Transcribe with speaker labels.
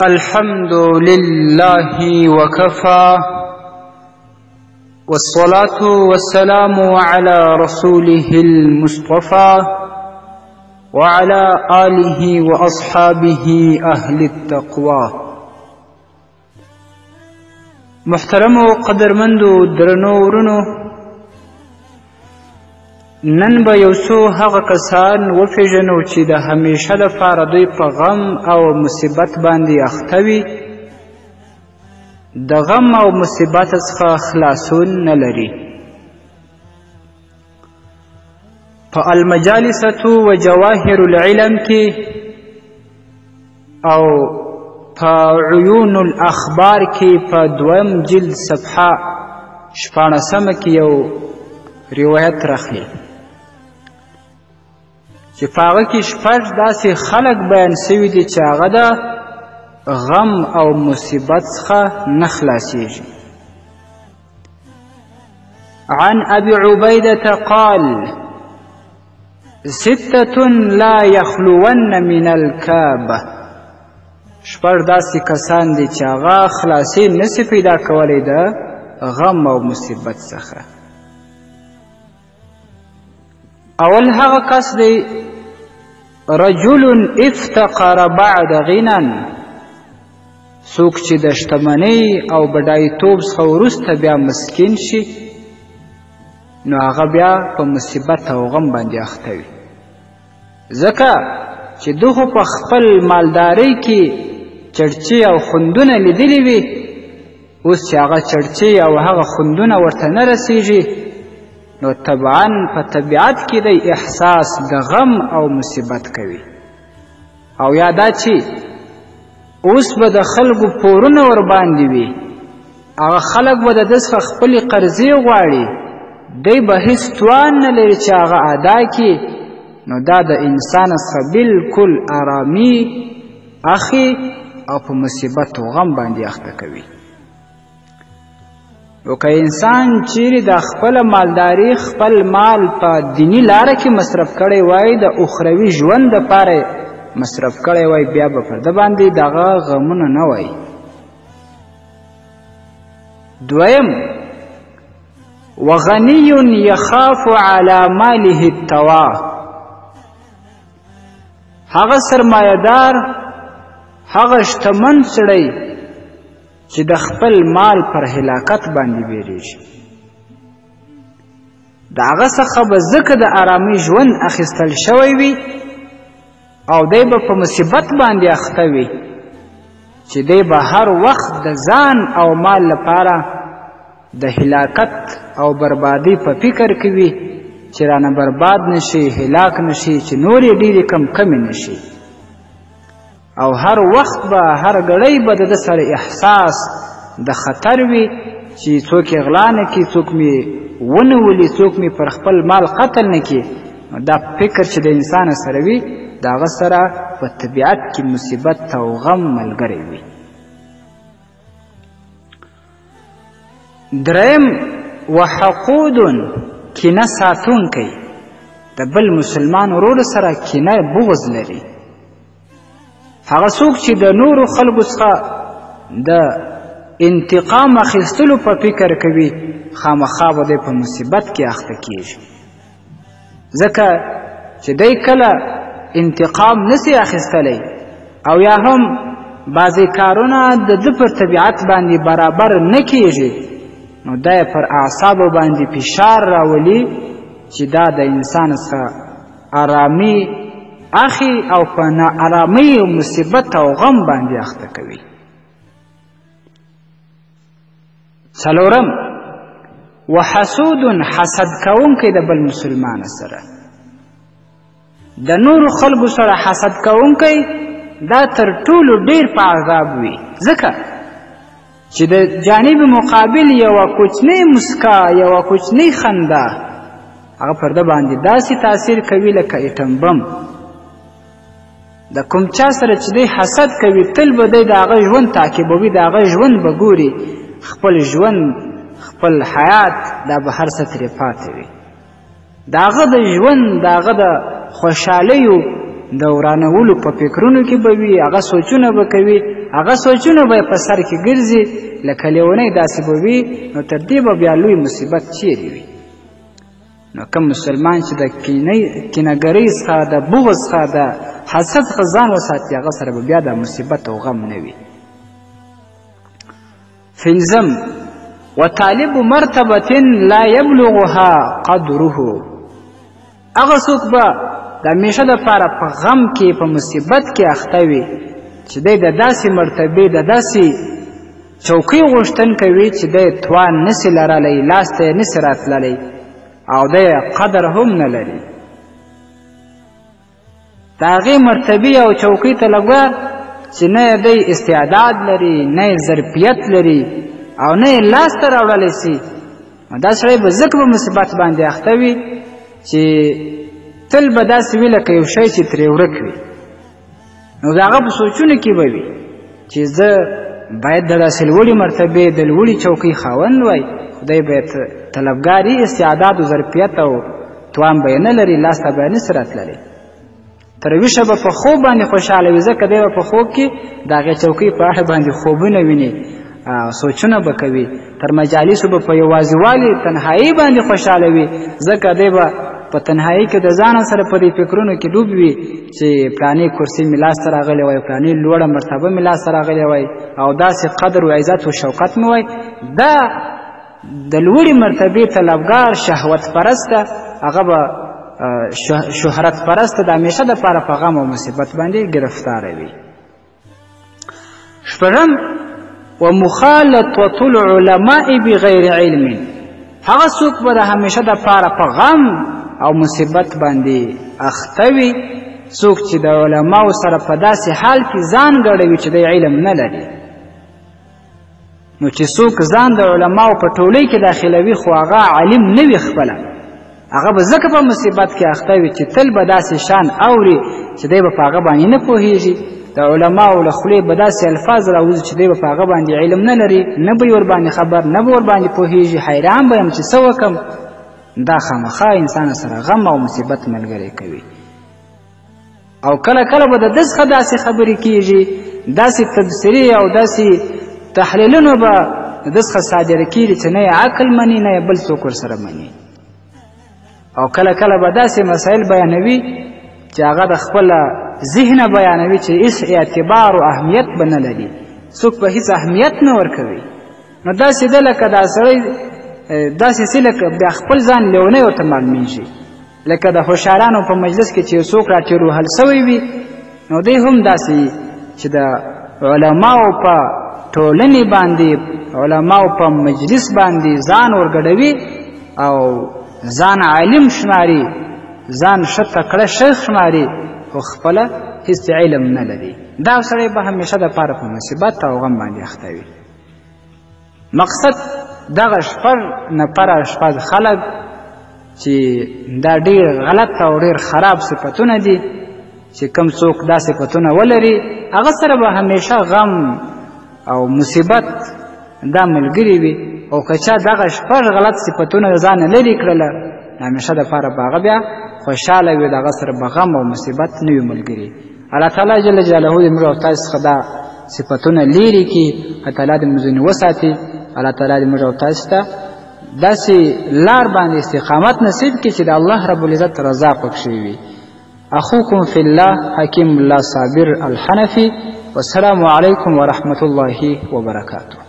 Speaker 1: الحمد لله وكفى والصلاة والسلام على رسوله المصطفى وعلى آله وأصحابه أهل التقوى. محترم و قدرمندو درنو ورنو، نن به یو څو هغه کسان وپېژنو چې د همیشه لپاره دوی په غم او مصیبت باندې اخته وي، د غم او مصیبت څخه خلاصون نه لري. په المجالسة و جواهر العلم کې او په عیون الاخبار کې په دویم جلد صفحه 14 کې یو روایت راخلي چې په هغه کې شپږ داسې خلک بیان سوي دي چې هغه د غم او مصیبت څخه نه خلاصېږي. عن ابي عبيدة قال: 6 لا يخلون من الكابة. شپږ داسې کسان دي چې هغه خلاصې نسي پیدا کولی د غم او مصیبت څخه. اول هغه کس دی رجل افتقر بعد غنا، څوک چې د شتمنۍ او بډایتوب څخه وروسته بیا مسکین شي، نو هغه بیا په مصیبت او غم باندې اخته وي، ځکه چې دغه په خپل مالدارۍ کې چړچې او خوندونه لیدلي وي، اوس چې هغه چړچې او هغه خوندونه ورته نه رسیږي، نو طبعا په طبیعت کې دی احساس د غم او مصیبت کوي. او یا دا چې اوس به د خلکو پورونه ور باندې وي، هغه خلک به د ده څخه خپلې قرضې غواړي، دی به هېڅ توان نه لري چې هغه ادا کړي، نو دا د انسان څخه بلکل ارامي اخلي او په مصیبت و غم باندې اخته کوي. نو که انسان چیرې د خپله مالداري خپل مال په دینی لاره کې مصرف کړی وای، د اخروي ژوند دپاره مصرف کړی وای، بیا به پر ده باندې دغه غمونه نه وای. دویم، وغنی یخاف علی ماله التوا. هغه سرمایهدار، هغه شتمن سړی چې د خپل مال پر هلاکت باندې بیریږي، د هغه څخه به ځکه د ارامۍ ژوند اخیستل شوی وي او دی به په مصیبت باندې اخته وي چې دی به هر وخت د ځان او مال لپاره د هلاکت او بربادۍ په فکر کې وي چې رانه برباد نشي، هلاک نشي، چې نور یې ډېرې کمې نشي. او هر وخت به هر ګړی به د ده سره احساس د خطر وي چې څوک یې غلا نه کړي، څوک مې ونه ولي، څوک مې پر خپل مال قتل نه کړي. دا فکر چې د انسان سره وي، د هغه سره په طبیعت کې مصیبت او غم ملګری وي. دریم، وحقود، کینه ساتونکی، د بل مسلمان ورور سره کینه بغض لري. هغه څوک چې د نورو خلکو څخه د انتقام اخیستلو په فکر کوي، خامخا به دی په مصیبت کې اخته کیږي، ځکه چې دی کله انتقام نسی اخیستلی او یا هم بعضې کارونه د ده پر طبیعت باندې برابر نه کیږي، نو دا یې پر اعصابو باندې فشار راولي چې دا د انسان څخه ارامي اخی او په ناارامۍ او مصیبت او غم باندې اخته کوي. څلورم، وحسود، حسد کوونکی د بل مسلمان سره، د نورو خلکو سره حسد کوونکی دا تر ټولو ډیر په عذاب وي، ځکه چې د جانب مقابل یوه کوچنۍ مسکا، یوه کوچنۍ خندا هغه پر ده باندې داسې تاثیر کوي لکه ایټم بم. د کوم چا سره چې دی حسد کوي، تل به دی د هغه ژوند تعقیبوي، د هغه ژوند به ګوري، خپل ژوند، خپل حیات، دا به هر څه ترې پاتې وي، د هغه د ژوند، د هغه د خوشحالیو د ورانولو په فکرونو کې به وي، هغه سوچونه به کوي هغه سوچونه به په سر کې ګرځي لکه لیونی داسې به وي نو تر دې به بیا لوی مصیبت چیرې وي نو کوم مسلمان چې د کینهګرۍ څخه د بغض څخه د حسد څخه ځان وساتي هغه سره به بیا د مصیبت او غم نه وي پنځم وطالب مرتبة لا يبلغها قدره هغه څوک به د همیشه دپاره په غم کې په مصیبت کې اخته وي چې دی د داسې مرتبې د داسې چوکۍ غوښتن کوي چې دی توان نسي لرلی لاس ته یې نسي راتللی او دی قدر هم نه لري د هغې مرتبې او چوکۍ طلبګار چې نه یې دی استعداد لري نه یې ظرفیت لري او نه یې لاس ته راوړلی سي دا سړی به ځکه په مصیبت باندې اخته وي چې تل به داسې وي لکه یو شی چې ترې ورک وي نو د هغه په سوچونو کې به وي چې زه باید د داسې لوړې مرتبې د لوړې چوکۍ خاوند وای خدای به یې طلبګار یې استعداد و ظرفیت او توان به یې نه لري لاس ته به یې نسي راتللی تر ویښه به په خوب باندې خوشحاله وي ځکه دی به په خوب کې د هغې چوکۍ په اړه باندې خوبونه ویني سوچونه به کوي تر مجالسو به په یوازیوالي تنهایي باندې خوشحاله وي ځکه دی به په تنهایي کې د ځان سره په دې فکرونو کې ډوب وي چې پلانې کرسي مې لاسته راغلی وای پلانې لوړه مرتبه مې لاسته راغلی وای او داسې قدر و عزت و شوکت مې وای دا د لوړې مرتبې طلبګار شهوت پرسته هغه به شهرت پرسته د همیشه دپاره په غم او مصیبت باندې ګرفتاره وي شپږم ومخالطة العلماء بغیر علم هغه څوک به د همیشه دپاره په غم او مصیبت باندې اخته وي څوک چې د علماو سره په داسې حال کې ځان ګډوي چې د علم نه لري نو چې څوک ځان د علماو په ټولۍ کې داخلوي خو هغه عالم نه وي خپله هغه به ځکه په مصیبت کې اخته وي چې تل به داسې شان اوري چې دی به په هغه باندې نه پوهېږي د علماو له خولې به داسې الفاظ راوځي چې دی به په هغه باندې علم نه لري نه به یې ورباندې خبر نه به ورباندې پوهېږي حیران به یم چې څه وکړم دا خامخا انسان سره غم او مصیبت ملګری کوي او کله کله به د ده څخه داسې خبرې کېږي داسې تبصرې او داسې تحلیلونه به د ده څخه صادره کېږي چې نه یې عقل مني نه یې بل څوک ورسره مني او کله کله به داسې مسایل بیانوي چې هغه د خپله ذهنه بیانوي چې هېڅ اعتبار و اهمیت به نه لري څوک به هېڅ اهمیت نه ورکوي نو داسې ده لکه دا سړی داسې سي لکه بیا خپل ځان لیونی ورته معلومېږي لکه د هوښیارانو په مجلس کې چې یو څوک راټیر وهل سوی وي نو دی هم داسې چې د علماو په ټولنې باندې علماو په مجلس باندې ځان ورګډوي او ځان عالم شماري ځان ښه تکړه شیخ شماري خو خپله هېڅ علم نه لري دا سړی به همیشه دپاره په مصیبت او غم باندې اخته وي مقصد دغه شپږ نفره شپږ خلک چې دا ډېر غلط او ډېر خراب صفتونه دي چې کوم څوک دا صفتونه ولري هغه سره به همیشه غم او مصیبت دا ملګري وي او که چا دغه شپږ غلط صفتونه د ځانه لرې کړله همیشه دپاره به هغه بیا خوشحاله وي د هغه سره به غم او مصیبت نه وي ملګري الله تعالی جل جلاله دې موږ او تاسو څخه دا صفتونه لرې کړي الله تعالی دې موږ ځینې وساتي الله تعالی دې موږ او تاسو ته داسې لار باندې استقامت نصیب کړي چې د الله رب العزت رضا پکښې وي اخوکم فی الله حکیم الله صابر الحنفي والسلام علیکم ورحمة الله وبرکاته